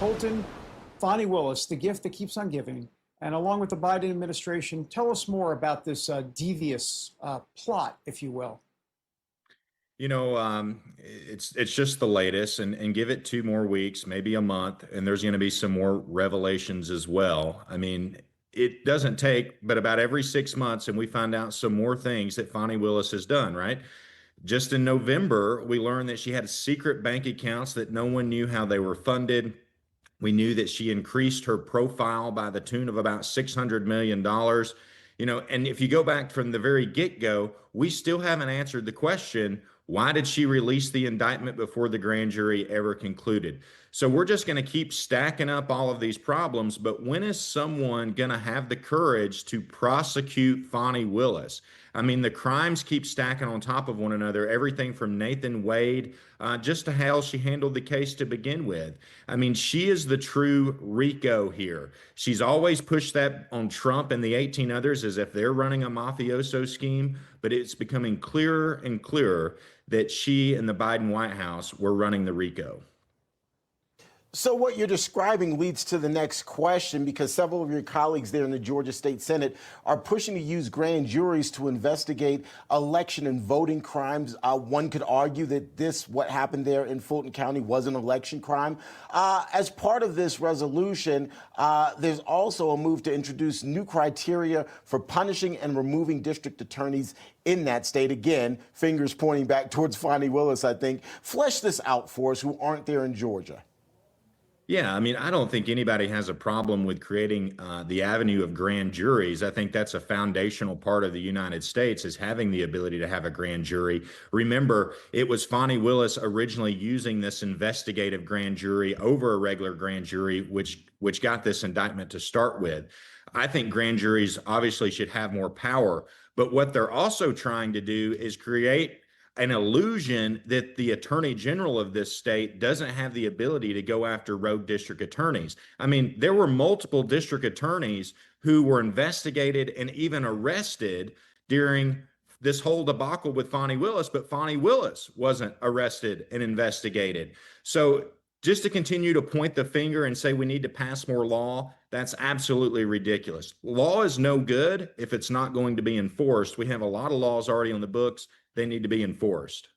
Colton, Fani Willis, the gift that keeps on giving, and along with the Biden administration, tell us more about this devious plot, if you will. It's just the latest, and give it 2 more weeks, maybe a month, and there's going to be some more revelations as well. I mean, it doesn't take but about every 6 months, and we find out some more things that Fani Willis has done, right? Just in November, we learned that she had secret bank accounts that no one knew how they were funded. We knew that she increased her profile by the tune of about $600 million. And if you go back from the very get-go, we still haven't answered the question, why did she release the indictment before the grand jury ever concluded? So we're just going to keep stacking up all of these problems. But when is someone going to have the courage to prosecute Fani Willis? I mean, the crimes keep stacking on top of one another, everything from Nathan Wade, just to how she handled the case to begin with. I mean, she is the true RICO here. She's always pushed that on Trump and the 18 others as if they're running a mafioso scheme, but it's becoming clearer and clearer that she and the Biden White House were running the RICO. So what you're describing leads to the next question, because several of your colleagues there in the Georgia State Senate are pushing to use grand juries to investigate election and voting crimes. One could argue that what happened there in Fulton County was an election crime. As part of this resolution, there's also a move to introduce new criteria for punishing and removing district attorneys in that state. Again, fingers pointing back towards Fani Willis, I think. Flesh this out for us who aren't there in Georgia. Yeah, I mean, I don't think anybody has a problem with creating the avenue of grand juries. I think that's a foundational part of the United States, is having the ability to have a grand jury. Remember, it was Fani Willis originally using this investigative grand jury over a regular grand jury, which got this indictment to start with. I think grand juries obviously should have more power, but what they're also trying to do is create an illusion that the attorney general of this state doesn't have the ability to go after rogue district attorneys. I mean, there were multiple district attorneys who were investigated and even arrested during this whole debacle with Fani Willis, but Fani Willis wasn't arrested and investigated. So just to continue to point the finger and say we need to pass more law, that's absolutely ridiculous. Law is no good if it's not going to be enforced. We have a lot of laws already on the books. They need to be enforced.